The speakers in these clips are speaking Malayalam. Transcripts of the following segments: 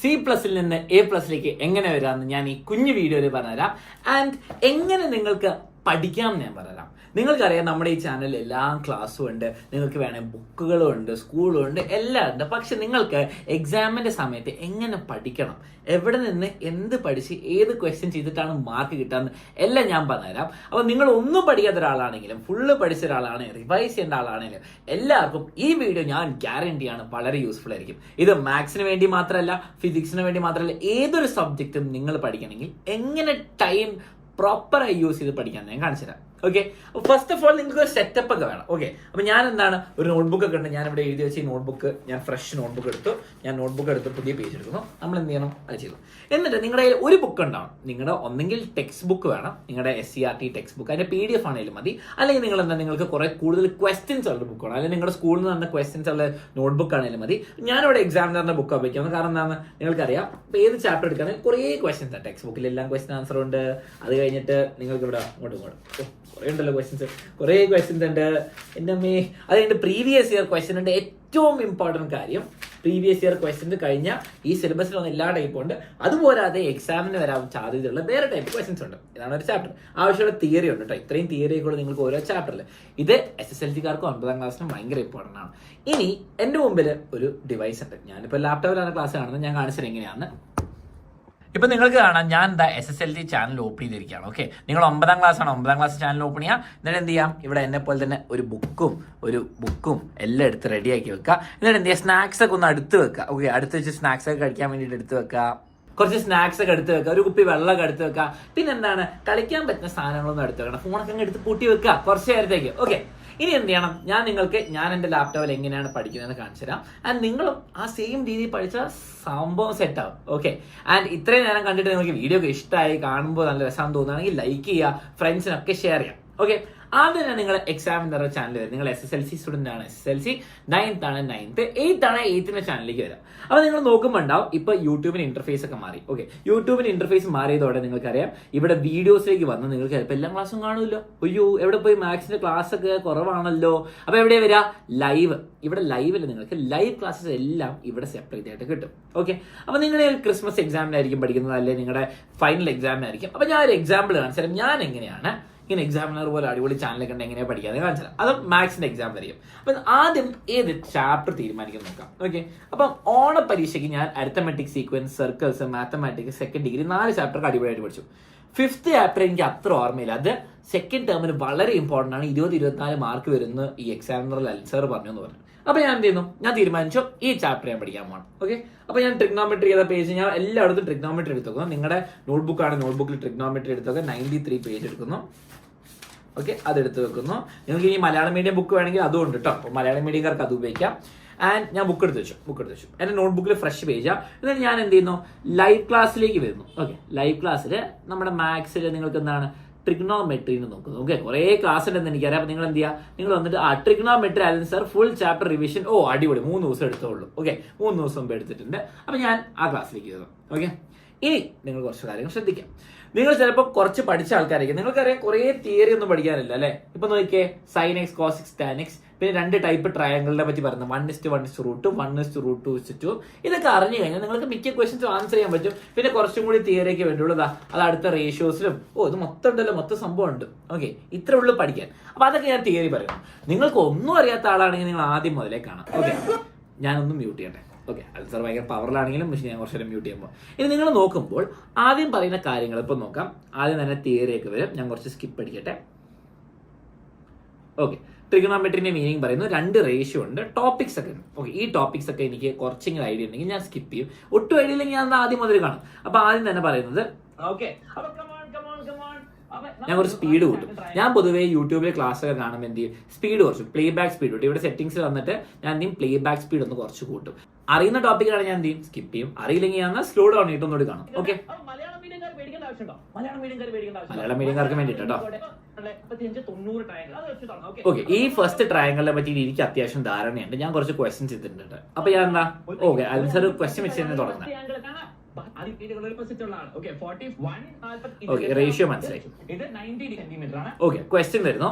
C+ൽ നിന്ന് A+ലേക്ക് എങ്ങനെ വരാമെന്ന് ഞാൻ ഈ കുഞ്ഞു വീഡിയോയിൽ പറഞ്ഞുതരാം. ആൻഡ് എങ്ങനെ നിങ്ങൾക്ക് പഠിക്കാം ഞാൻ പറഞ്ഞുതരാം. നിങ്ങൾക്കറിയാം നമ്മുടെ ഈ ചാനലിൽ എല്ലാ ക്ലാസ്സും ഉണ്ട്, നിങ്ങൾക്ക് വേണമെങ്കിൽ ബുക്കുകളും ഉണ്ട്, സ്കൂളും ഉണ്ട്, എല്ലാം ഉണ്ട്. പക്ഷെ നിങ്ങൾക്ക് എക്സാമിൻ്റെ സമയത്ത് എങ്ങനെ പഠിക്കണം, എവിടെ നിന്ന് എന്ത് പഠിച്ച് ഏത് ക്വസ്റ്റ്യൻ ചെയ്തിട്ടാണ് മാർക്ക് കിട്ടാന്ന് എല്ലാം ഞാൻ പറഞ്ഞുതരാം. അപ്പോൾ നിങ്ങൾ ഒന്നും പഠിക്കാത്ത ഒരാളാണെങ്കിലും ഫുള്ള് പഠിച്ച ഒരാളാണെങ്കിലും റിവൈസ് ചെയ്യേണ്ട ആളാണെങ്കിലും എല്ലാവർക്കും ഈ വീഡിയോ ഞാൻ ഗ്യാരണ്ടിയാണ് വളരെ യൂസ്ഫുൾ ആയിരിക്കും. ഇത് മാത്സിന് വേണ്ടി മാത്രമല്ല, ഫിസിക്സിന് വേണ്ടി മാത്രമല്ല, ഏതൊരു സബ്ജക്റ്റും നിങ്ങൾ പഠിക്കണമെങ്കിൽ എങ്ങനെ ടൈം പ്രോപ്പറായി യൂസ് ചെയ്ത് പഠിക്കാൻ ഞാൻ കാണിച്ചു തരാം. ഓക്കെ, ഫസ്റ്റ് ഓഫ് ഓൾ നിങ്ങൾക്ക് ഒരു സെറ്റപ്പ് ഒക്കെ വേണം. ഓക്കെ, അപ്പോൾ ഞാൻ എന്താണ്, ഒരു നോട്ട്ബുക്ക് ഒക്കെ ഉണ്ട്, ഞാൻ ഇവിടെ എഴുതി വെച്ച ഈ നോട്ട്ബുക്ക്, ഞാൻ ഫ്രഷ് നോട്ട്ബുക്ക് എടുത്തു, പുതിയ പേജ് എടുക്കുന്നു. നമ്മൾ എന്ത് ചെയ്യണം, അത് ചെയ്തു. എന്നിട്ട് നിങ്ങളുടെ കയ്യിൽ ഒരു ബുക്ക് ഉണ്ടാവും. നിങ്ങളുടെ ഒന്നെങ്കിൽ ടെക്സ്റ്റ് ബുക്ക് വേണം, നിങ്ങളുടെ SCRT ടെക്സ്റ്റ് ബുക്ക്, അതിന്റെ PDF ആണെങ്കിലും മതി. അല്ലെങ്കിൽ നിങ്ങൾ എന്താ, നിങ്ങൾക്ക് കുറെ കൂടുതൽ ക്വസ്റ്റ്യൻസ് ഉള്ള ബുക്ക് വേണം, അല്ലെങ്കിൽ നിങ്ങളുടെ സ്കൂളിൽ നിന്ന് തന്നെ ക്വസ്റ്റ്യൻസ് ഉള്ള നോട്ട്ബുക്ക് ആണെങ്കിലും മതി. ഞാനിവിടെ എക്സാമിനറിന്റെ ബുക്ക് ഉപയോഗിക്കുന്നത് കാരണം എന്താണ്, നിങ്ങൾക്കറിയാം ഇപ്പോൾ ഏത് ചാപ്റ്റർ എടുക്കുകയാണെങ്കിൽ കുറേ ക്വസ്റ്റ്യൻസ് ആണ്. ടെക്സ്റ്റ് ബുക്കിൽ എല്ലാം ക്വസ്റ്റ്യൻ ആൻസർ ഉണ്ട്. അത് കഴിഞ്ഞിട്ട് നിങ്ങൾക്ക് ഇവിടെ അങ്ങോട്ടും കുറേ ഉണ്ടല്ലോ ക്വസ്റ്റ്യൻസ്, കുറേ ക്വസ്റ്റ്യൻസ് ഉണ്ട്. എൻ്റെ അമ്മേ, അത് കഴിഞ്ഞിട്ട് പ്രീവിയസ് ഇയർ ക്വസ്റ്റ്യൻ ഉണ്ട്. ഏറ്റവും ഇമ്പോർട്ടൻറ്റ് കാര്യം, പ്രീവിയസ് ഇയർ ക്വസ്റ്റ്യൻസ് കഴിഞ്ഞാൽ ഈ സിലബസിൽ വന്ന എല്ലാ ടൈപ്പും ഉണ്ട്. അതുപോലാതെ എക്സാമിന് വരാൻ സാധ്യതയുള്ള വേറെ ടൈപ്പ് ക്വസ്റ്റ്യൻസ് ഉണ്ട്. ഇതാണ് ഒരു ചാപ്റ്റർ. ആവശ്യമുള്ള തിയറി ഉണ്ട് കേട്ടോ. ഇത്രയും തിയറിയൊക്കെ നിങ്ങൾക്ക് ഓരോ ചാപ്റ്ററിൽ. ഇത് SSLC-കാർക്ക് 9ാം ക്ലാസ്സിന് ഭയങ്കര ഇമ്പോർട്ടൻ്റ് ആണ്. ഇനി എൻ്റെ മുമ്പിൽ ഒരു ഡിവൈസ് ഉണ്ട്. ഞാനിപ്പോൾ ലാപ്ടോപ്പിലാണ് ക്ലാസ് കാണുന്നത്. ഞാൻ കാണിച്ചത് എങ്ങനെയാണ്. ഇപ്പം നിങ്ങൾക്ക് കാണാം, ഞാൻ എന്താ SSLC ചാനൽ ഓപ്പൺ ചെയ്തിരിക്കുകയാണ്. ഓക്കെ, നിങ്ങൾ 9ാം ക്ലാസ് ആണ്, 9ാം ക്ലാസ് ചാനൽ ഓപ്പൺ ചെയ്യുക. എന്നിട്ട് എന്ത് ചെയ്യാം, ഇവിടെ എന്നെ പോലെ തന്നെ ഒരു ബുക്കും എല്ലാം എടുത്ത് റെഡിയാക്കി വെക്കുക. എന്നിട്ട് എന്ത് ചെയ്യുക, സ്നാക്സ് ഒക്കെ ഒന്ന് അടുത്ത് വെക്കുക. ഓക്കെ, അടുത്ത് വെച്ച് സ്നാക്സ് ഒക്കെ കഴിക്കാൻ വേണ്ടിയിട്ട് എടുത്ത് വെക്കുക. കുറച്ച് സ്നാക്സ് ഒക്കെ എടുത്ത് വെക്കുക, ഒരു കുപ്പി വെള്ളമൊക്കെ എടുത്ത് വെക്കുക. പിന്നെ എന്താണ്, കളിക്കാൻ പറ്റുന്ന സാധനങ്ങളൊന്നും എടുത്ത് വെക്കണം. ഫോണൊക്കെ അങ്ങ് എടുത്ത് പൂട്ടി വെക്കുക കുറച്ച് നേരത്തേക്ക്. ഓക്കെ, ഇനി എന്ത് ചെയ്യണം, ഞാൻ എൻ്റെ ലാപ്ടോപ്പിൽ എങ്ങനെയാണ് പഠിക്കുന്നതെന്ന് കാണിച്ചു തരാം. ആൻഡ് നിങ്ങളും ആ സെയിം രീതിയിൽ പഠിച്ചാൽ സംഭവം സെറ്റ് ആവും. ഓക്കെ, ആൻഡ് ഇത്രയും നേരം കണ്ടിട്ട് നിങ്ങൾക്ക് വീഡിയോ ഒക്കെ ഇഷ്ടമായി, കാണുമ്പോൾ നല്ല രസം തോന്നുകയാണെങ്കിൽ ലൈക്ക് ചെയ്യുക, ഫ്രണ്ട്സിനൊക്കെ ഷെയർ ചെയ്യാം. ഓക്കെ, ആദ്യം തന്നെ നിങ്ങൾ എക്സാമിനറുടെ ചാനൽ വരും. നിങ്ങൾ SSLC സ്റ്റുഡൻ്റ് ആണ്, SSLC 9th ആണ് 9th, 8th ആണ് 8th ചാനലിലേക്ക് വരാം. അപ്പോൾ നിങ്ങൾ നോക്കുമ്പോൾ ഉണ്ടാവും ഇപ്പോൾ യൂട്യൂബിന് ഇന്റർഫേസ് ഒക്കെ മാറി. ഓക്കെ, യൂട്യൂബിന് ഇന്റർഫേസ് മാറിയതോടെ നിങ്ങൾക്കറിയാം ഇവിടെ വീഡിയോസിലേക്ക് വന്ന് നിങ്ങൾക്ക് ചിലപ്പോൾ എല്ലാ ക്ലാസ്സും കാണുമല്ലോ. അയ്യോ, എവിടെ പോയി മാത്സിന്റെ ക്ലാസ് ഒക്കെ കുറവാണല്ലോ. അപ്പോൾ എവിടെയാ വരിക, ലൈവ്. ഇവിടെ ലൈവിൽ നിങ്ങൾക്ക് ലൈവ് ക്ലാസ്സസ് എല്ലാം ഇവിടെ സെപ്പറേറ്റ് ആയിട്ട് കിട്ടും. ഓക്കെ, അപ്പോൾ നിങ്ങൾ ക്രിസ്മസ് എക്സാമിനായിരിക്കും പഠിക്കുന്നത്, അല്ലെങ്കിൽ നിങ്ങളുടെ ഫൈനൽ എക്സാമിനായിരിക്കും. അപ്പോൾ ഞാൻ ഒരു എക്സാമ്പിൾ കാണിച്ചാൽ ഞാൻ എങ്ങനെയാണ് ഇങ്ങനെ എക്സാമിനർ പോലെ അടിപൊളി ചാനലൊക്കെ ഉണ്ട് എങ്ങനെയാണ് പഠിക്കാതെ കാണിച്ചാൽ. അത് മാത്സിന്റെ എക്സാം വരെയും. അപ്പം ആദ്യം ഏത് ചാപ്റ്റർ തീരുമാനിക്കാൻ നോക്കാം. ഓക്കെ, അപ്പം ഓണ പരീക്ഷയ്ക്ക് ഞാൻ arithmetic, sequence, circles, mathematics, second degree 4 chapter അടിപൊളിയായിട്ട് പഠിച്ചു. 5th ചാപ്റ്റർ എനിക്ക് അത്ര ഓർമ്മയില്ല. അത് സെക്കൻഡ് ടേമിന് വളരെ ഇമ്പോർട്ടൻ്റ് ആണ്. 20-24 മാർക്ക് വരുന്ന ഈ എക്സാമിനറിൽ അൽസർ പറഞ്ഞു എന്ന് പറഞ്ഞു. അപ്പോൾ ഞാൻ എന്ത് ചെയ്യുന്നു, ഞാൻ തീരുമാനിച്ചു ഈ ചാപ്റ്റർ ഞാൻ പഠിക്കാൻ പോകണം. ഓക്കെ, അപ്പോൾ ഞാൻ ട്രിഗ്നോമെട്രി ചെയ്ത പേജ്, ഞാൻ എല്ലായിടത്തും ട്രിഗ്നോമെട്രി എടുത്തു നോക്കുന്നു. നിങ്ങളുടെ നോട്ട്ബുക്കാണ്, നോട്ട്ബുക്കിൽ ട്രിഗ്നോമെട്രി എടുത്തൊക്കെ 93 പേജ് എടുക്കുന്നു. ഓക്കെ, അതെടുത്ത് വെക്കുന്നു. നിങ്ങൾക്ക് ഇനി മലയാളം മീഡിയം ബുക്ക് വേണമെങ്കിൽ അതും ഉണ്ട് കേട്ടോ. അപ്പോൾ മലയാളം മീഡിയംകാർക്ക് അത് ഉപയോഗിക്കാം. ആൻഡ് ഞാൻ ബുക്ക് എടുത്ത് വെച്ചു. എൻ്റെ നോട്ട്ബുക്കിൽ ഫ്രഷ് പേജാണ്. എന്നിട്ട് ഞാൻ എന്ത് ചെയ്യുന്നു, ലൈവ് ക്ലാസ്സിലേക്ക് വരുന്നു. ഓക്കെ, ലൈവ് ക്ലാസ്സിൽ നമ്മുടെ മാത്സിൽ നിങ്ങൾക്ക് എന്താണ് ട്രിഗ്നോമെട്രിന്ന് നോക്കുന്നു. ഓക്കെ, കുറേ ക്ലാസ് ഉണ്ടെന്ന് എനിക്കറിയാം. അപ്പോൾ നിങ്ങൾ എന്ത് ചെയ്യുക, നിങ്ങൾ വന്നിട്ട് ട്രിഗ്നോമെട്രി ആയിരുന്നു സാർ, ഫുൾ ചാപ്റ്റർ റിവിഷൻ. അടിപൊളി, 3 ദിവസം എടുത്തോളൂ. ഓക്കെ, 3 ദിവസം മുമ്പ് എടുത്തിട്ടുണ്ട്. അപ്പോൾ ഞാൻ ആ ക്ലാസ്സിലേക്ക് വരുന്നു. ഓക്കെ, ഇനി നിങ്ങൾ കുറച്ച് കാര്യങ്ങൾ ശ്രദ്ധിക്കാം. നിങ്ങൾ ചിലപ്പോൾ കുറച്ച് പഠിച്ച ആൾക്കാരായിരിക്കും. നിങ്ങൾക്കറിയാം കുറേ തിയറി ഒന്നും പഠിക്കാനില്ല അല്ലേ. ഇപ്പൊ നോക്കിയേ, sin x, cos x, tan x, പിന്നെ 2 ടൈപ്പ് ട്രയാങ്കിളിനെ പറ്റി പറയുന്നത് 1:1:√2, 1:2:2. ഇതൊക്കെ അറിഞ്ഞു കഴിഞ്ഞാൽ നിങ്ങൾക്ക് മിക്ക ക്വസ്റ്റ്യൻസും ആൻസർ ചെയ്യാൻ പറ്റും. പിന്നെ കുറച്ചും കൂടി തിയറിയൊക്കെ വേണ്ടിയുള്ളതാ, അത് അടുത്ത റേഷ്യോസിലും ഇത് മൊത്തം ഉണ്ടല്ലോ, മൊത്തം സംഭവം ഉണ്ട്. ഓക്കെ, ഇത്ര ഉള്ളു പഠിക്കാൻ. അപ്പൊ അതൊക്കെ ഞാൻ തിയറി പറയുന്നു. നിങ്ങൾക്ക് ഒന്നും അറിയാത്ത ആളാണെങ്കിൽ നിങ്ങൾ ആദ്യം മുതലേ കാണാം. ഓക്കെ, ഞാനൊന്നും മ്യൂട്ട് ചെയ്യട്ടെ. ഓക്കെ, അൽസർ ഭയങ്കര പവറിലാണെങ്കിലും പക്ഷേ ഞാൻ കുറച്ച് നേരം മ്യൂട്ട് ചെയ്യുമ്പോൾ. ഇനി നിങ്ങൾ നോക്കുമ്പോൾ ആദ്യം പറയുന്ന കാര്യങ്ങൾ ഇപ്പം നോക്കാം. ആദ്യം തന്നെ തിയറിയൊക്കെ വരും. ഞാൻ കുറച്ച് സ്കിപ്പ് അടിക്കട്ടെ. ഓക്കെ, ട്രിഗണോമെട്രിന്റെ മീനിങ് പറയുന്നു. 2 റേഷ്യോ ഉണ്ട്, ടോപ്പിക്സ് ഒക്കെ ഉണ്ട്. ഓക്കെ, ഈ ടോപ്പിക്സ് ഒക്കെ എനിക്ക് കുറച്ചെങ്കിലും ഐഡിയ ഉണ്ടെങ്കിൽ ഞാൻ സ്കിപ്പ് ചെയ്യും. ഒട്ടും ഐഡിയ ഇല്ലെങ്കിൽ ഞാൻ ആദ്യം മുതൽ കാണും. അപ്പൊ ആദ്യം തന്നെ പറയുന്നത്, ഓക്കെ, ഞാൻ കുറച്ച് സ്പീഡ് കൂട്ടും. ഞാൻ പൊതുവേ യൂട്യൂബിൽ ക്ലാസ് ഒക്കെ കാണുമ്പോൾ എന്ത് ചെയ്യും, സ്പീഡ് കുറച്ചു, പ്ലേ ബാക്ക് സ്പീഡ് കൂട്ടും. ഇവിടെ സെറ്റിംഗ്സിൽ വന്നിട്ട് ഞാൻ എന്ത് ചെയ്യും, പ്ലേ ബാക്ക് സ്പീഡ് ഒന്ന് കുറച്ച് കൂട്ടും. അറിയുന്ന ടോപ്പിക്കാണ് ഞാൻ എന്ത് ചെയ്യും, സ്കിപ്പ് ചെയ്യും. അറിയില്ലെങ്കിൽ ഞാൻ സ്ലോ ഡൗൺ ചെയ്തിട്ടൊന്നുകൂടി കാണും. ഓക്കെ, മലയാളം മീഡിയംകാർക്ക് വേണ്ടിട്ടോ. ഓക്കെ, ഈ ഫസ്റ്റ് ട്രയാങ്കിളിനെ പറ്റി എനിക്ക് അത്യാവശ്യം ധാരണയുണ്ട്. ഞാൻ കുറച്ച് ക്വസ്റ്റ്യൻസ് ചെയ്തിട്ടുണ്ട്. അപ്പൊ ഞാൻ എന്താ, ഓക്കെ, ആൻസർ ക്വസ്റ്റ്യൻ വെച്ച് തന്നെ തുടങ്ങാം. റേഷ്യോ മനസ്സിലായി. ഓക്കെ, ക്വസ്റ്റ്യൻ വരുന്നു,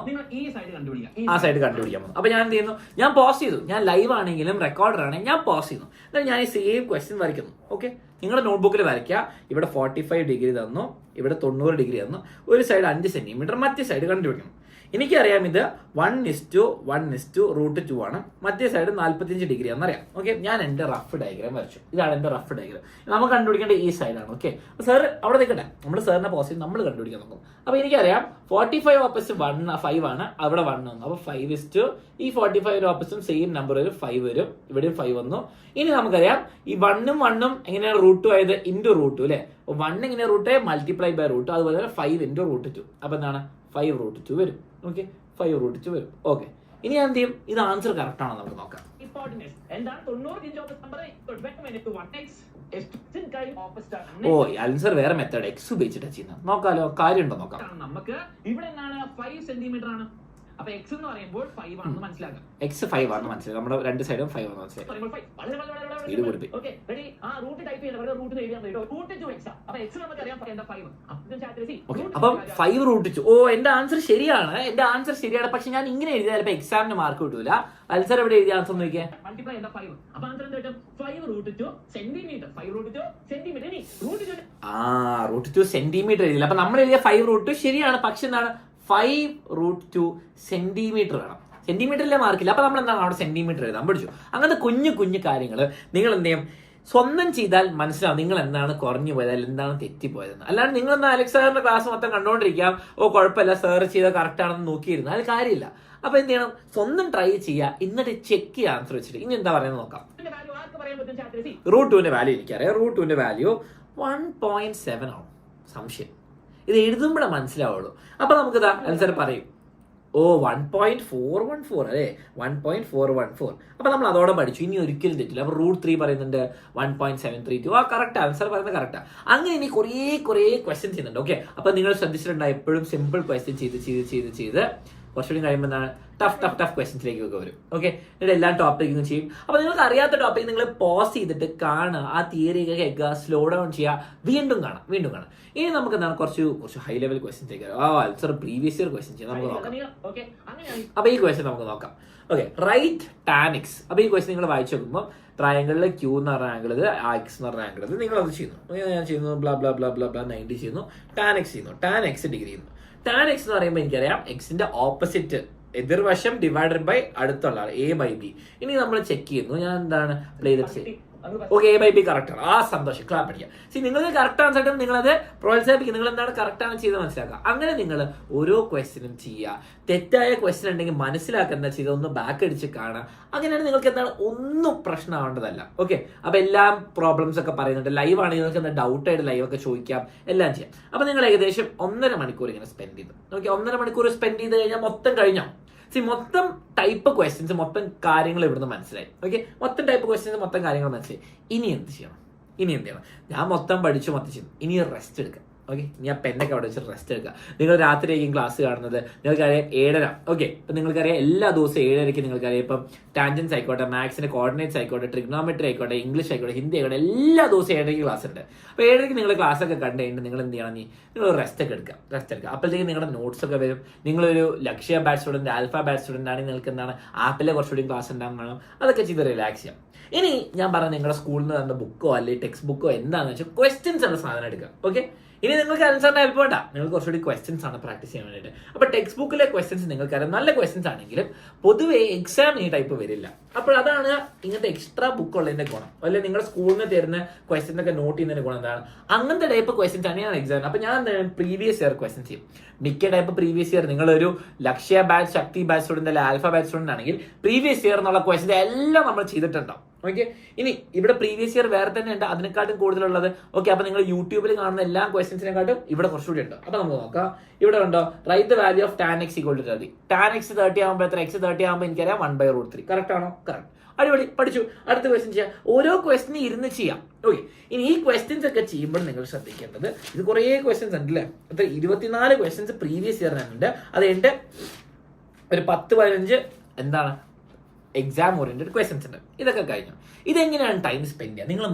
ആ സൈഡ് കണ്ടുപിടിക്കാൻ പോകുന്നു. അപ്പൊ ഞാൻ എന്ത് ചെയ്യുന്നു, ഞാൻ പോസ് ചെയ്തു. ഞാൻ ലൈവ് ആണെങ്കിലും റെക്കോർഡർ ആണെങ്കിലും ഞാൻ പോസ് ചെയ്യുന്നു. എന്നാൽ ഞാൻ ഈ സെയിം ക്വസ്റ്റ്യൻ വരയ്ക്കുന്നു. ഓക്കെ, നിങ്ങളുടെ നോട്ട്ബുക്കിൽ വരയ്ക്കുക. ഇവിടെ 45 ഡിഗ്രി തന്നു, ഇവിടെ 90 ഡിഗ്രി തന്നു, ഒരു സൈഡ് 5 സെന്റിമീറ്റർ, മറ്റേ സൈഡ് കണ്ടുപിടിക്കണം. എനിക്കറിയാം ഇത് 1:1:√2 ആണ്, മറ്റേ സൈഡ് 45 ഡിഗ്രി ആണെന്നറിയാം. ഓക്കെ, ഞാൻ എൻ്റെ റഫ് ഡയഗ്രാം വരച്ചു. ഇതാണ് എൻ്റെ റഫ് ഡയഗ്രാം. നമുക്ക് കണ്ടുപിടിക്കേണ്ട ഈ സൈഡാണ്. ഓക്കെ, സാർ അവിടെ നിൽക്കട്ടെ, നമ്മൾ സാറിനെ പോസിറ്റീവ് നമ്മൾ കണ്ടുപിടിക്കാൻ നോക്കും. അപ്പോൾ എനിക്കറിയാം 45 ഓപ്പോസിറ്റ് 5 ആണ്, അവിടെ 1 വന്നു. അപ്പോൾ 5 ഈ 45 ഓപ്പോസിറ്റും സെയിം നമ്പർ വരും, 5 വരും, ഇവിടെയും 5 വന്നു. ഇനി നമുക്കറിയാം ഈ 1ഉം 1ഉം എങ്ങനെയാണ് √2 ആയത്, *√2 അല്ലേ. 1 എങ്ങനെ √2 മൾട്ടിപ്ലൈ ബൈ √2, അതുപോലെ തന്നെ 5 *√2. അപ്പോൾ എന്താണ് 5√2 വരും. ഓക്കെ, 5√2 വരും. ഓക്കെ, ഇനി എന്ത് ചെയ്യും, ഇത് ആൻസർ കറക്റ്റ് ആണോ നമുക്ക് നോക്കാം. ഓ, ആൻസർ വേറെ മെത്തേഡ് എക്സ് ഉപയോഗിച്ചിട്ടാ ചെയ്യുന്നത്. നോക്കാലോ, കാര്യമുണ്ടോ നോക്കാം. നമുക്ക് ഇവിടെ എന്താണ് 5 സെന്റിമീറ്റർ ആണ്. അപ്പൊ x എന്ന് പറയുമ്പോൾ 5 ആണെന്ന് മനസ്സിലാക്കാം. x 5 ആണെന്ന് മനസ്സിലാക്കാം. നമ്മുടെ രണ്ട് സൈഡും 5 ആണെന്ന് മനസ്സിലാക്കാം. ഇത് കൊടുത്തു. Okay, ready. ആ റൂട്ട് ടൈപ്പ് ചെയ്യണം. ഇവിടെ റൂട്ട് എഴുതിയാൽ മതി. √2x. അപ്പൊ x നമുക്കറിയാം എന്താ 5. അപ്പം 5√2. ഓ, എന്റെ ആൻസർ ശരിയാണ്, എന്റെ ആൻസർ ശരിയാണ്. പക്ഷെ ഞാൻ ഇങ്ങനെ എഴുതിയാൽ ചിലപ്പോൾ എക്സാമിന് മാർക്ക് കിട്ടൂല. ആൻസർ എവിടെ എഴുതിയ ആൻസർ നോക്കിയാൽ മൾട്ടിപ്ലൈ എന്താ 5. അപ്പൊ ആൻസർ എന്താ കിട്ടും, 5√2 സെന്റിമീറ്റർ. 5√2 സെന്റിമീറ്റർ. ഇനി √2 √2 സെന്റിമീറ്റർ എഴുതില്ല. അപ്പൊ നമ്മൾ എഴുതിയ 5√2 ശരിയാണ്. പക്ഷെ എന്താണ് 5√2 സെന്റിമീറ്റർ വേണം. സെന്റിമീറ്ററിലെ മാർക്കില്ല. അപ്പൊ നമ്മൾ എന്താണ് അവിടെ സെന്റിമീറ്റർ എഴുതാൻ പഠിച്ചു. അങ്ങനത്തെ കുഞ്ഞു കുഞ്ഞു കാര്യങ്ങൾ നിങ്ങൾ എന്ത് ചെയ്യും, സ്വന്തം ചെയ്താൽ മനസ്സിലാവും നിങ്ങൾ എന്താണ് കുറഞ്ഞു പോയത്, അല്ലെങ്കിൽ എന്താണ് തെറ്റിപ്പോയതെന്ന്. അല്ലാണ്ട് നിങ്ങളെന്താ അലക്സ് സാറിന്റെ ക്ലാസ് മൊത്തം കണ്ടുകൊണ്ടിരിക്കാം, ഓ കുഴപ്പമില്ല സാർ ചെയ്താൽ കറക്റ്റ് ആണെന്ന് നോക്കിയിരുന്ന അത് കാര്യമില്ല. അപ്പൊ എന്ത് ചെയ്യണം, സ്വന്തം ട്രൈ ചെയ്യുക, എന്നിട്ട് ചെക്ക് ചെയ്യുക ആൻസർ വെച്ചിട്ട്. ഇനി എന്താ പറയുന്നത് നോക്കാം. √2 വാല്യൂ എനിക്കറിയാം. √2 വാല്യൂ 1.7 ആണ്. സംശയം, ഇത് എഴുതുമ്പോഴേ മനസ്സിലാവുള്ളൂ. അപ്പൊ നമുക്കിതാ ആൻസർ പറയും. ഓ, 1.414 അല്ലേ, 1.414. അപ്പൊ നമ്മൾ അതോടെ പഠിച്ചു, ഇനി ഒരിക്കലും തെറ്റില്ല. അപ്പൊ √3 പറയുന്നുണ്ട് 1.732. ആ കറക്റ്റ് ആൻസർ പറയുന്നത് കറക്റ്റാ. അങ്ങനെ ഇനി കുറേ ക്വസ്റ്റ്യൻസ് ചെയ്യുന്നുണ്ട്. ഓക്കെ, അപ്പൊ നിങ്ങൾ ശ്രദ്ധിച്ചിട്ടുണ്ടാവും എപ്പോഴും സിമ്പിൾ ക്വസ്റ്റ്യൻ ചെയ്ത് കുറച്ചുകൂടി കഴിയുമ്പോൾ എന്താണ് ടഫ് ക്വസ്റ്റ്യൻസിലേക്ക് വരും. ഓക്കെ, എന്നിട്ട് എല്ലാ ടോപ്പിക്കും ചെയ്യും. അപ്പൊ നിങ്ങൾക്ക് അറിയാത്ത ടോപ്പിക് നിങ്ങൾ പോസ് ചെയ്തിട്ട് കാണുക, ആ തിയറിയൊക്കെ കേൾക്കുക, സ്ലോ ഡൗൺ ചെയ്യുക, വീണ്ടും കാണാം. ഇനി നമുക്ക് എന്താണ് കുറച്ച് high level questions answer previous year question ചെയ്യാം. നമുക്ക് നോക്കാം. അപ്പൊ ഈ ക്വസ്റ്റ്യൻ നമുക്ക് നോക്കാം. Okay, right tan x. അപ്പൊ ഈ ക്വസ്റ്റ്യൻ നിങ്ങൾ വായിച്ചു നോക്കുമ്പോൾ ട്രയാങ്കിളിലെ Q എന്ന് പറഞ്ഞ ആംഗിൾ ഇത്, x എന്ന് പറഞ്ഞ ആംഗിൾ ഇത്, നിങ്ങൾ അത് ചെയ്യുന്നു. ഞാൻ ചെയ്യുന്നു ബ്ലാ 90 ചെയ്യുന്നു, tan x ചെയ്യുന്നു, tan x ഡിഗ്രി ചെയ്യുന്നു. tan x എന്ന് പറയുമ്പോൾ എനിക്കറിയാം എക്സിന്റെ ഓപ്പോസിറ്റ് എതിർവശം ഡിവൈഡഡ് ബൈ അടുത്തുള്ള ആൾ a/b. ഇനി നമ്മൾ ചെക്ക് ചെയ്യുന്നു, ഞാൻ എന്താണ് പ്ലേ ചെയ്ത് ഓക്കെ a/b കറക്റ്റ് ആണ്. ആ സന്തോഷം, ക്ലാപ്പ് അടിക്കാം. നിങ്ങൾക്ക് കറക്റ്റ് ആൻസർ ആയിട്ടും നിങ്ങളത് പ്രോത്സാഹിപ്പിക്കും. നിങ്ങൾ എന്താണ് കറക്റ്റ് ആണ് ചെയ്ത് മനസ്സിലാക്കുക. അങ്ങനെ നിങ്ങൾ ഓരോ ക്വസ്റ്റ്യനും ചെയ്യുക. തെറ്റായ ക്വസ്റ്റ്യൻ ഉണ്ടെങ്കിൽ മനസ്സിലാക്കുക, എന്താ ചെയ്ത് ഒന്ന് ബാക്ക് അടിച്ച് കാണുക. അങ്ങനെയാണ് നിങ്ങൾക്ക് എന്താണ് ഒന്നും പ്രശ്നമാവേണ്ടതല്ല. ഓക്കെ, അപ്പൊ എല്ലാ പ്രോബ്ലംസ് ഒക്കെ പറയുന്നുണ്ട്. ലൈവ് ആണെങ്കിൽ നിങ്ങൾക്ക് എന്താ ഡൗട്ട് ആയിട്ട് ലൈവ് ഒക്കെ ചോദിക്കാം, എല്ലാം ചെയ്യാം. അപ്പൊ നിങ്ങൾ ഏകദേശം 1.5 മണിക്കൂർ ഇങ്ങനെ സ്പെൻഡ് ചെയ്തു. ഓക്കെ, 1.5 മണിക്കൂർ സ്പെൻഡ് ചെയ്ത് കഴിഞ്ഞാൽ മൊത്തം കഴിഞ്ഞോ. മൊത്തം ടൈപ്പ് ക്വസ്റ്റ്യൻസ്, മൊത്തം കാര്യങ്ങൾ ഇവിടുന്ന് മനസ്സിലായി. ഓക്കെ, മൊത്തം ടൈപ്പ് ക്വസ്റ്റ്യൻസ്, മൊത്തം കാര്യങ്ങൾ മനസ്സിലായി. ഇനി എന്ത് ചെയ്യണം, ഞാൻ മൊത്തം ചെയ്തു. ഇനി റെസ്റ്റ് എടുക്കാം. ഓക്കെ, ഇനി ആ പെന്നൊക്കെ അവിടെ വെച്ച് റെസ്റ്റ് എടുക്കുക. നിങ്ങൾ രാത്രിയായിരിക്കും ക്ലാസ് കാണുന്നത്, നിങ്ങൾക്കറിയാം 7:30. ഓക്കെ, ഇപ്പം നിങ്ങൾക്കറിയാം എല്ലാ ദിവസവും 7:30 നിങ്ങൾക്കറിയാം ഇപ്പം ടാൻജൻസ് ആയിക്കോട്ടെ, മാത്സിന്റെ കോർഡിനേറ്റ്സ് ആയിക്കോട്ടെ, ട്രിഗ്നോമെട്രി ആയിക്കോട്ടെ, ഇംഗ്ലീഷ് ആയിക്കോട്ടെ, ഹിന്ദി ആയിക്കോട്ടെ, എല്ലാ ദിവസവും 7:30 ക്ലാസ് ഉണ്ട്. അപ്പോൾ 7:30 നിങ്ങൾ ക്ലാസ് ഒക്കെ കണ്ടു കഴിഞ്ഞിട്ട് നിങ്ങൾ എന്ത് ചെയ്യണം, നിങ്ങൾ റെസ്റ്റ് എടുക്കുക. അപ്പോഴത്തേക്ക് നിങ്ങളുടെ നോട്ട്സ് ഒക്കെ വരും. നിങ്ങളൊരു Lakshya batch student, alpha batch student ആണെങ്കിൽ നിങ്ങൾക്ക് എന്താണ് ആപ്പിലെ കുറച്ചുകൂടി ക്ലാസ് ഉണ്ടാകണം. അതൊക്കെ ചെയ്ത് റിലാക്സ് ചെയ്യാം. ഇനി ഞാൻ പറഞ്ഞ നിങ്ങളുടെ സ്കൂളിൽ നിന്ന് തന്ന ബുക്കോ അല്ലെങ്കിൽ ടെക്സ്റ്റ് ബുക്കോ എന്താണെന്ന് വെച്ചാൽ ക്വസ്റ്റ്യൻസ് ഉള്ള സാധനം എടുക്കുക. ഓക്കെ, ഇനി നിങ്ങൾക്ക് ആൻസറിന് ഹെൽപ്പ് വേണ്ട, നിങ്ങൾക്ക് കുറച്ചുകൂടി ക്വസ്റ്റ്യൻസ് ആണ് പ്രാക്ടീസ് ചെയ്യാൻ വേണ്ടിയിട്ട്. അപ്പോൾ ടെക്സ്റ്റ് ബുക്കിലെ ക്വസ്റ്റ്യൻസ് നിങ്ങൾക്കറിയാം, നല്ല ക്വസ്റ്റ്യൻസ് ആണെങ്കിലും പൊതുവേ എക്സാം ഈ ടൈപ്പ് വരില്ല. അപ്പോൾ അതാണ് ഇങ്ങനത്തെ എക്സ്ട്രാ ബുക്ക് ഉള്ളതിന്റെ ഗുണം. അല്ലെങ്കിൽ നിങ്ങളുടെ സ്കൂളിൽ നിന്ന് തരുന്ന ക്വസ്റ്റ്യൻ ഒക്കെ നോട്ട് ചെയ്യുന്നതിന്റെ ഗുണം എന്താണ്, അങ്ങനത്തെ ടൈപ്പ് ക്വസ്റ്റ്യൻസ് ആണ് ഞാൻ എക്സാം. അപ്പോൾ ഞാൻ പ്രീവിയസ് ഇയർ ക്വസ്റ്റ്യൻസ് ചെയ്യും. മിക്ക ടൈപ്പ് പ്രീവിയസ് ഇയർ, നിങ്ങളൊരു ലക്ഷ്യ ബാച്ച്, ശക്തി ബാച്ച് സ്റ്റുഡന്റ് അല്ലെങ്കിൽ ആൽഫ ബാച്ച് സ്റ്റുഡന്റ് ആണെങ്കിൽ പ്രീവിയസ് ഇയർ എന്നുള്ള ക്വസ്റ്റ്യൻ എല്ലാം നമ്മൾ ചെയ്തിട്ടുണ്ടാവും. ഓക്കെ, ഇനി ഇവിടെ പ്രീവിയസ് ഇയർ വേറെ തന്നെ ഉണ്ട്, അതിനെക്കാട്ടും കൂടുതലുള്ളത്. ഓക്കെ, അപ്പൊ നിങ്ങൾ യൂട്യൂബിൽ കാണുന്ന എല്ലാ ക്വസ്റ്റ്യൻസിനെക്കാട്ടും ഇവിടെ കുറച്ചുകൂടി ഉണ്ട്. അപ്പൊ നമുക്ക് നോക്കാം. ഇവിടെ ഉണ്ടോ, write the value of tan x = 30. tan x 30 ആകുമ്പോൾ എത്ര, x 30 ആകുമ്പോൾ എനിക്കറിയാം 1/√3. കറക്റ്റ് ആണോ? കറക്റ്റ്. അടിപൊളി, പഠിച്ചു. അടുത്ത ക്വസ്റ്റ്യൻ ചെയ്യാം. ഓരോ ക്വസ്റ്റ്യൻ ഇരുന്ന് ചെയ്യാം. ഓക്കെ, ഇനി ഈ ക്വസ്റ്റ്യൻസ് ഒക്കെ ചെയ്യുമ്പോൾ നിങ്ങൾ ശ്രദ്ധിക്കേണ്ടത്, ഇത് കുറേ ക്വസ്റ്റ്യൻസ് ഉണ്ട് അല്ലേ, 24 ക്വസ്റ്റ്യൻസ് പ്രീവിയസ് ഇയറിനുണ്ട്. അത് എൻ്റെ ഒരു 10-15 എന്താണ് എക്സാം ഓറിയന്റഡ് ക്വസ്റ്റ്യൻസ് ഉണ്ട്. ഇതൊക്കെ കഴിഞ്ഞു. ഇതെങ്ങനെയാണ് ടൈം സ്പെൻഡ് ചെയ്യുക? നിങ്ങൾ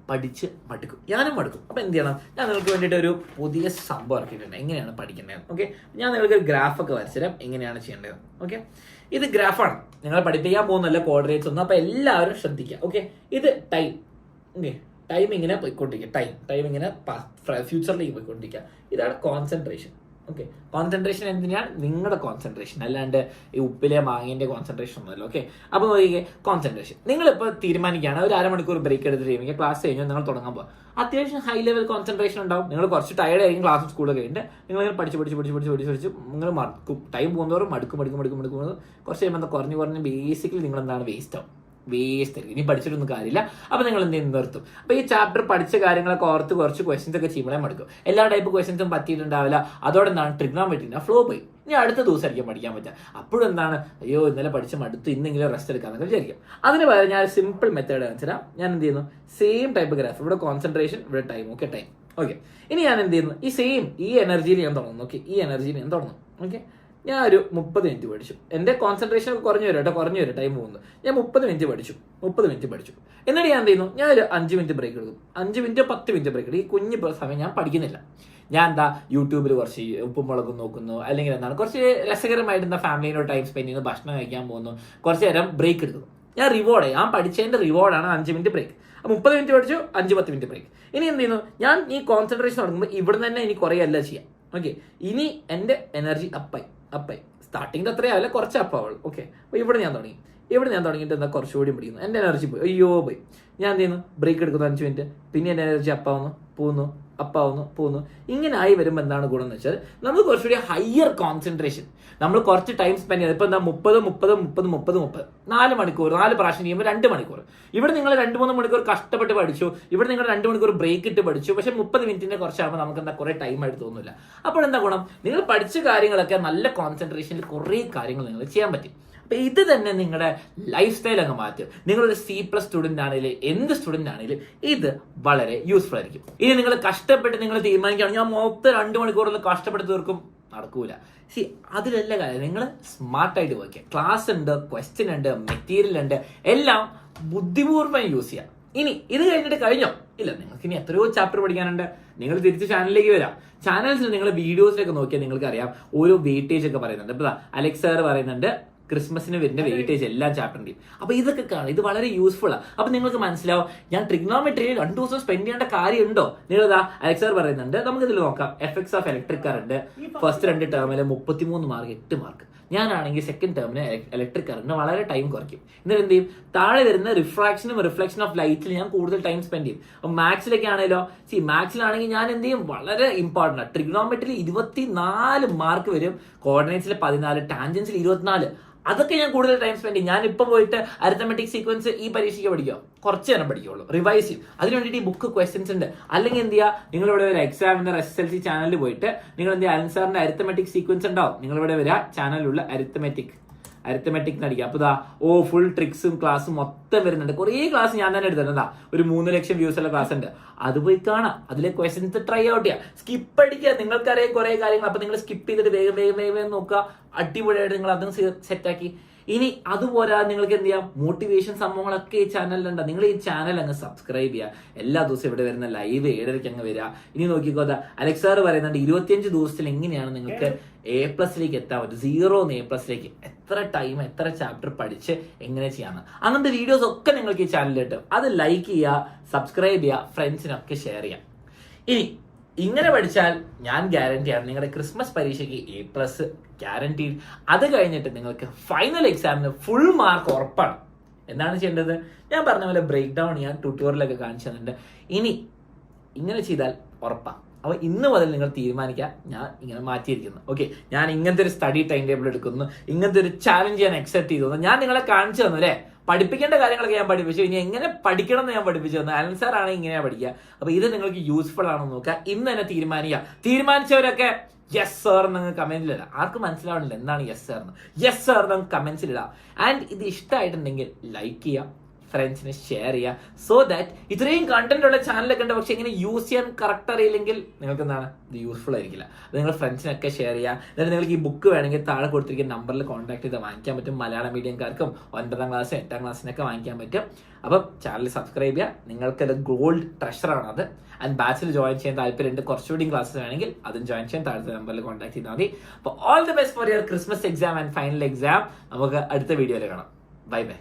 പഠിച്ച് മടുക്കും. ഞാനും മടുക്കും. അപ്പോൾ എന്ത് ചെയ്യണം, ഞാൻ നിങ്ങൾക്ക് വേണ്ടിയിട്ട് ഒരു പുതിയ സംഭവം ഇറക്കിയിട്ടുണ്ട്, എങ്ങനെയാണ് പഠിക്കേണ്ടത്. ഓക്കെ, ഞാൻ നിങ്ങൾക്ക് ഗ്രാഫൊക്കെ വരച്ചുതരാം എങ്ങനെയാണ് ചെയ്യേണ്ടത്. ഓക്കെ, ഇത് ഗ്രാഫാണ്, നിങ്ങൾ പഠിപ്പിക്കാൻ പോകുന്നല്ല കോർഡിനേറ്റ്സ് ഒന്നും. അപ്പോൾ എല്ലാവരും ശ്രദ്ധിക്കുക. ഓക്കെ, ഇത് ടൈം. ഓക്കെ, ടൈം ഇങ്ങനെ പോയിക്കൊണ്ടിരിക്കുക, ടൈം ഇങ്ങനെ ഫ്യൂച്ചറിലേക്ക് പോയിക്കൊണ്ടിരിക്കുക. ഇതാണ് കോൺസെൻട്രേഷൻ. ഓക്കെ, കോൺസെൻട്രേഷൻ എന്തിനാണ്? നിങ്ങളുടെ കോൺസെൻട്രേഷൻ, അല്ലാണ്ട് ഈ ഉപ്പിലെ മാങ്ങേന്റെ കോൺസെൻട്രേഷൻ ഒന്നുമല്ല. ഓക്കെ, അപ്പോൾ നോക്കിയേ കോൺസെൻട്രേഷൻ. നിങ്ങളിപ്പോൾ തീരുമാനിക്കുകയാണ് ഒരു അരമണിക്കൂർ ബ്രേക്ക് എടുത്ത് ചെയ്യുമെങ്കിൽ ക്ലാസ് കഴിഞ്ഞാൽ നിങ്ങൾ തുടങ്ങാൻ പോകുക. അത്യാവശ്യം ഹൈ ലെവൽ കോൺസെൻട്രേഷൻ ഉണ്ടാവും. നിങ്ങൾ കുറച്ച് ടയർഡ് ആയിരിക്കും ക്ലാസ്സും സ്കൂളൊക്കെ കഴിഞ്ഞിട്ട്. നിങ്ങൾ പഠിച്ച് നിങ്ങൾ മടുക്കും. ടൈം പോകുന്നവരും മടുക്കും. കുറച്ച് കഴിയുമ്പോൾ കുറഞ്ഞ് ബേസിക്കലി നിങ്ങൾ എന്താണ് വേസ്റ്റ് ആവും. ഇനി പഠിച്ചിട്ടൊന്നും കാര്യമില്ല. അപ്പോൾ നിങ്ങൾ എന്ത് ചെയ്യുന്നു? നിർത്തും. അപ്പോൾ ഈ ചാപ്റ്റർ പഠിച്ച കാര്യങ്ങളൊക്കെ ഓർത്ത് കുറച്ച് ക്വസ്റ്റ്യൻസ് ഒക്കെ ചെയ്യുമ്പോഴേ മടുക്കും. എല്ലാ ടൈപ്പ് ക്വസ്റ്റ്യൻസും പറ്റിയിട്ടുണ്ടാവില്ല. അതോടെ എന്താണ് ട്രിഗ്നോമെട്രി ഫ്ലോ പോയി. ഇനി അടുത്ത ദിവസം ആയിരിക്കും പഠിക്കാൻ പറ്റുക. അപ്പോഴും എന്താണ്, അയ്യോ ഇന്നലെ പഠിച്ച മടുത്ത്, ഇന്നെങ്കിലും റെസ്റ്റ് എടുക്കാമെന്നൊക്കെ വിചാരിക്കും. അതിന് പകരം ഞാൻ സിമ്പിൾ മെത്തേഡ് കാണിച്ചാൽ ഞാൻ എന്ത് ചെയ്യുന്നു? സെയിം ടൈപ്പ് ഗ്രാഫ്, ഇവിടെ കോൺസെൻട്രേഷൻ, ഇവിടെ ടൈം. ഓക്കെ, ഇനി ഞാൻ എന്ത് ചെയ്യുന്നു? ഈ എനർജിയിൽ ഞാൻ തുടങ്ങുന്നു. ഈ എനർജിയിൽ ഞാൻ തുടങ്ങും. ഓക്കെ, ഞാൻ ഒരു 30 മിനിറ്റ് പഠിച്ചു. എൻ്റെ കോൺസെൻട്രേഷൻ കുറഞ്ഞു വരും ടൈം പോകുന്നു. ഞാൻ 30 മിനിറ്റ് പഠിച്ചു. എന്നിട്ട് ഞാൻ എന്ത് ചെയ്യുന്നു? ഞാൻ ഒരു 5 മിനിറ്റ് ബ്രേക്ക് എടുക്കും. 5 മിനിറ്റ് 10 മിനിറ്റ് ബ്രേക്ക് എടുക്കും. ഈ കുഞ്ഞ് സമയം ഞാൻ പഠിക്കുന്നില്ല. ഞാൻ യൂട്യൂബിൽ കുറച്ച് ഉപ്പും മുളകും നോക്കുന്നു, അല്ലെങ്കിൽ എന്താണ് കുറച്ച് രസകരമായിട്ട് ഫാമിലിയോട് ടൈം സ്പെൻഡ് ചെയ്യുന്നു, ഭക്ഷണം കഴിക്കാൻ പോകുന്നു, കുറച്ച് നേരം ബ്രേക്ക് എടുക്കുന്നു. ഞാൻ പഠിച്ചതിൻ്റെ റിവാർഡാണ് 5 മിനിറ്റ് ബ്രേക്ക്. 30 മിനിറ്റ് പഠിച്ചു, 5-10 മിനിറ്റ് ബ്രേക്ക്. ഇനി എന്ത് ചെയ്യുന്നു? ഞാൻ ഈ കോൺസെൻട്രേഷൻ തുടങ്ങുമ്പോൾ ഇവിടെ തന്നെ ഇനി കുറേ അല്ല ചെയ്യാം. ഓക്കെ, ഇനി എൻ്റെ എനർജി അപ്പായി. സ്റ്റാർട്ടിങ്ങിൽ അത്രയാവില്ല, കുറച്ച് അപ്പാവുള്ളൂ. ഓക്കെ, അപ്പോൾ ഇവിടെ ഞാൻ തുടങ്ങിയിട്ട് എന്താ കുറച്ചുകൂടി പിടിക്കുന്നു. എൻ്റെ എനർജി പോയി. ഞാൻ എന്ത് ചെയ്യുന്നു? ബ്രേക്ക് എടുക്കുന്നു 5 മിനിറ്റ്. പിന്നെ എൻ്റെ എനർജി അപ്പാവുന്നു. ഇങ്ങനെ ആയി വരുമ്പോൾ എന്താണ് ഗുണം എന്ന് വെച്ചാൽ നമ്മൾ കുറച്ചുകൂടി ഹയർ കോൺസെൻട്രേഷൻ, നമ്മൾ കുറച്ച് ടൈം സ്പെൻഡ് ചെയ്യുന്നത്. ഇപ്പൊ എന്താ 30 4 മണിക്കൂർ 4 പ്രാവശ്യം ചെയ്യുമ്പോൾ 2 മണിക്കൂർ. ഇവിടെ നിങ്ങൾ 2-3 മണിക്കൂർ കഷ്ടപ്പെട്ട് പഠിച്ചു, ഇവിടെ നിങ്ങൾ 2 മണിക്കൂർ ബ്രേക്ക് ഇട്ട് പഠിച്ചു. പക്ഷെ 30 മിനിറ്റിന്റെ കുറച്ചാകുമ്പോൾ നമുക്ക് എന്താ കുറെ ടൈം ആയിട്ട് തോന്നില്ല. അപ്പോൾ എന്താ ഗുണം? നിങ്ങൾ പഠിച്ച കാര്യങ്ങളൊക്കെ നല്ല കോൺസെൻട്രേഷനിൽ കുറേ കാര്യങ്ങൾ നിങ്ങൾ ചെയ്യാൻ പറ്റും. അപ്പൊ ഇത് തന്നെ നിങ്ങളുടെ ലൈഫ് സ്റ്റൈൽ അങ്ങ് മാറ്റും. നിങ്ങളൊരു C+ സ്റ്റുഡന്റ് ആണെങ്കിലും എന്ത് സ്റ്റുഡന്റ് ആണെങ്കിലും ഇത് വളരെ യൂസ്ഫുൾ ആയിരിക്കും. ഇനി നിങ്ങൾ കഷ്ടപ്പെട്ട് നിങ്ങൾ തീരുമാനിക്കുകയാണ് ഞാൻ മൊത്തം 2 മണിക്കൂറിൽ കഷ്ടപ്പെട്ട് തീർക്കും, നടക്കൂല. അതിലല്ല കാര്യം. നിങ്ങൾ സ്മാർട്ടായിട്ട് വർക്ക് ചെയ്യുക. ക്ലാസ് ഉണ്ട്, ക്വസ്റ്റ്യൻ ഉണ്ട്, മെറ്റീരിയൽ ഉണ്ട്, എല്ലാം ബുദ്ധിപൂർവ്വം യൂസ് ചെയ്യാം. ഇനി ഇത് കഴിഞ്ഞോ? ഇല്ല, നിങ്ങൾക്ക് ഇനി എത്രയോ ചാപ്റ്റർ പഠിക്കാനുണ്ട്. നിങ്ങൾ തിരിച്ച് ചാനലിലേക്ക് വരാം. ചാനൽസിൽ നിങ്ങൾ വീഡിയോസിലൊക്കെ നോക്കിയാൽ നിങ്ങൾക്ക് അറിയാം ഓരോ വെയിറ്റേജ് ഒക്കെ പറയുന്നുണ്ട്. ഇപ്പൊ അലക്സ് സാർ പറയുന്നുണ്ട് ക്രിസ്മസിന് വരുന്ന വെയിറ്റേജ് എല്ലാ ചാപ്റ്ററിന്റെയും. അപ്പൊ ഇതൊക്കെ കാണും, ഇത് വളരെ യൂസ്ഫുൾ ആണ്. അപ്പൊ നിങ്ങൾക്ക് മനസ്സിലാവും ഞാൻ ട്രിഗ്നോമെട്രിയിൽ 2 ദിവസം സ്പെൻഡ് ചെയ്യേണ്ട കാര്യമുണ്ടോ? നിങ്ങളിതാ അലക്സ് സാർ പറയുന്നുണ്ട്, നമുക്ക് ഇതിൽ നോക്കാം. Effects of electric current first 2 ടേമില് 33 mark 8 mark. ഞാനാണെങ്കിൽ സെക്കൻഡ് ടേമിന് ഇലക്ട്രിക് കറണ്ട് വളരെ ടൈം കുറയ്ക്കും. എന്നിട്ട് എന്ത് ചെയ്യും? താഴെ വരുന്ന റിഫ്രാക്ഷനും റിഫ്ലക്ഷൻ ഓഫ് ലൈറ്റിൽ ഞാൻ കൂടുതൽ ടൈം സ്പെൻഡ് ചെയ്യും. അപ്പൊ മാത്സിലൊക്കെ ആണെങ്കിലോ മാത്സിലാണെങ്കിൽ ഞാൻ എന്ത് ചെയ്യും? വളരെ ഇമ്പോർട്ടൻ്റ് ആണ്. ട്രിഗ്നോമെട്രിയിൽ 24 മാർക്ക് വരും, കോർഡിനേറ്റ്സിൽ 14, ടാൻജൻസിൽ 24. അതൊക്കെ ഞാൻ കൂടുതൽ ടൈം സ്പെൻഡ് ചെയ്യും. ഞാൻ ഇപ്പൊ പോയിട്ട് അരിത്തമെറ്റിക് സീക്വൻസ് ഈ പരീക്ഷയ്ക്ക് പഠിക്കുക, കുറച്ച് നേരം പഠിക്കുള്ളൂ, റിവൈസ് ചെയ്യും. അതിന് വേണ്ടിയിട്ട് ഈ ബുക്ക് ക്വസ്റ്റ്യൻസ് ഉണ്ട്. അല്ലെങ്കിൽ എന്ത് ചെയ്യുക? നിങ്ങളിവിടെ ഒരു Winner SSLC ചാനലിൽ പോയിട്ട് നിങ്ങൾ എന്ത് ചെയ്യുക? അൻസാറിന്റെ അരിത്തമെറ്റിക് സീക്വൻസ് ഉണ്ടാവും. നിങ്ങളിവിടെ വരിക, ചാനലിലുള്ള അരിത്തമെറ്റിക് നടിക്കുക. അപ്പൊ ഫുൾ ട്രിക്സും ക്ലാസ്സും മൊത്തം വരുന്നുണ്ട്. കുറേ ക്ലാസ് ഞാൻ തന്നെ എടുത്തിട്ടുണ്ട്. ഒരു 3 ലക്ഷം വ്യൂസ് ഉള്ള ക്ലാസ് ഉണ്ട്. അത് പോയി കാണാം. അതിലെ ക്വസ്റ്റ്യൻസ് ട്രൈ ഔട്ട് ചെയ്യുക, സ്കിപ്പ് അടിക്കുക. നിങ്ങൾക്കറിയാം കുറെ കാര്യങ്ങൾ. അപ്പൊ നിങ്ങൾ സ്കിപ്പ് ചെയ്തിട്ട് വേഗം നോക്കുക. അടിപൊളിയായിട്ട് നിങ്ങൾ അതും സെറ്റാക്കി. ഇനി അതുപോലെ നിങ്ങൾക്ക് എന്ത് ചെയ്യാം? മോട്ടിവേഷൻ സംഭവങ്ങളൊക്കെ ഈ ചാനലിലുണ്ട്. നിങ്ങൾ ഈ ചാനൽ അങ്ങ് സബ്സ്ക്രൈബ് ചെയ്യുക. എല്ലാ ദിവസവും ഇവിടെ വരുന്ന ലൈവ് 7:30 അങ്ങ് വരിക. ഇനി നോക്കിക്കോ, അലക്സ് സാർ പറയുന്നുണ്ട് 25 ദിവസത്തിൽ എങ്ങനെയാണ് നിങ്ങൾക്ക് A+ എത്താൻ പറ്റും, 0 A+. എത്ര ടൈം എത്ര ചാപ്റ്റർ പഠിച്ച് എങ്ങനെ ചെയ്യാന്ന് അങ്ങനത്തെ വീഡിയോസ് ഒക്കെ നിങ്ങൾക്ക് ഈ ചാനലിൽ കിട്ടും. അത് ലൈക്ക് ചെയ്യുക, സബ്സ്ക്രൈബ് ചെയ്യുക, ഫ്രണ്ട്സിനൊക്കെ ഷെയർ ചെയ്യാം. ഇനി ഇങ്ങനെ പഠിച്ചാൽ ഞാൻ ഗ്യാരണ്ടിയാണ് നിങ്ങളുടെ ക്രിസ്മസ് പരീക്ഷയ്ക്ക് A+ ഗ്യാരണ്ടീഡ്. അത് കഴിഞ്ഞിട്ട് നിങ്ങൾക്ക് ഫൈനൽ എക്സാമിന് ഫുൾ മാർക്ക് ഉറപ്പാണ്. എന്താണ് ചെയ്യേണ്ടത്? ഞാൻ പറഞ്ഞ പോലെ ബ്രേക്ക് ഡൗൺ ഞാൻ ട്യൂട്ടോറിയലൊക്കെ കാണിച്ചു തന്നിട്ടുണ്ട്. ഇനി ഇങ്ങനെ ചെയ്താൽ ഉറപ്പാണ്. അപ്പോൾ ഇന്ന് മുതൽ നിങ്ങൾ തീരുമാനിക്കുക, ഞാൻ ഇങ്ങനെ മാറ്റിയിരിക്കുന്നു. ഓക്കെ, ഞാൻ ഇങ്ങനത്തെ ഒരു സ്റ്റഡി ടൈം ടേബിൾ എടുക്കുന്നു, ഇങ്ങനത്തെ ഒരു ചാലഞ്ച് ഞാൻ അക്സെപ്റ്റ് ചെയ്തു. ഞാൻ നിങ്ങളെ കാണിച്ചു തന്നു അല്ലേ? പഠിപ്പിക്കേണ്ട കാര്യങ്ങളൊക്കെ ഞാൻ പഠിപ്പിച്ചു. ഇനി എങ്ങനെ പഠിക്കണം എന്ന് ഞാൻ പഠിപ്പിച്ചു തന്നു. അലൻ സാർ ആണെങ്കിൽ ഇങ്ങനെയാണ് പഠിക്കുക. അപ്പോൾ ഇത് നിങ്ങൾക്ക് യൂസ്ഫുൾ ആണെന്ന് നോക്കുക. ഇന്ന് തന്നെ തീരുമാനിച്ചവരൊക്കെ യെസ് സാർ എന്നങ്ങ് കമന്റിലിടാം. ആർക്കും മനസ്സിലാവണില്ല എന്താണ് യെസ് സാർ എന്ന്. യെസ് സാർ എന്നങ്ങ് കമന്റ്സിലിടാം. ആൻഡ് ഇത് ഇഷ്ടമായിട്ടുണ്ടെങ്കിൽ ലൈക്ക് ചെയ്യുക, ഫ്രണ്ട്സിന് ഷെയർ ചെയ്യുക. സോ ദാറ്റ് ഇത്രയും കണ്ടന്റ് ഉള്ള ചാനലൊക്കെ ഉണ്ട്, പക്ഷെ ഇങ്ങനെ യൂസ് ചെയ്യാൻ കറക്റ്റ് അറിയില്ലെങ്കിൽ നിങ്ങൾക്ക് എന്താണ് ഇത് യൂസ്ഫുൾ ആയിരിക്കില്ല. അത് നിങ്ങൾ ഫ്രണ്ട്സിനൊക്കെ ഷെയർ ചെയ്യുക. എന്നിട്ട് നിങ്ങൾക്ക് ഈ ബുക്ക് വേണമെങ്കിൽ താഴെ കൊടുത്തിരിക്കുന്ന നമ്പറിൽ കോൺടാക്ട് ചെയ്ത് വാങ്ങിക്കാൻ പറ്റും. മലയാളം മീഡിയംകാർക്കും 9ാം ക്ലാസ് 8ാം ക്ലാസ്സിനൊക്കെ വാങ്ങിക്കാൻ പറ്റും. അപ്പം ചാനൽ സബ്സ്ക്രൈബ് ചെയ്യുക. നിങ്ങൾക്കത് ഗോൾഡ് ട്രഷറാണത്. ആൻഡ് ബാച്ചിൽ ജോയിൻ ചെയ്യാൻ താല്പര്യമുണ്ട്, കുറച്ചുകൂടി ക്ലാസ്സസ് വേണമെങ്കിൽ അതും ജോയിൻ ചെയ്യാൻ താഴത്തെ നമ്പറിൽ കോൺടാക്ട് ചെയ്താൽ മതി. അപ്പോൾ all the best for your Christmas exam and final exam. നമുക്ക് അടുത്ത വീഡിയോയിൽ കാണാം. Bye bye.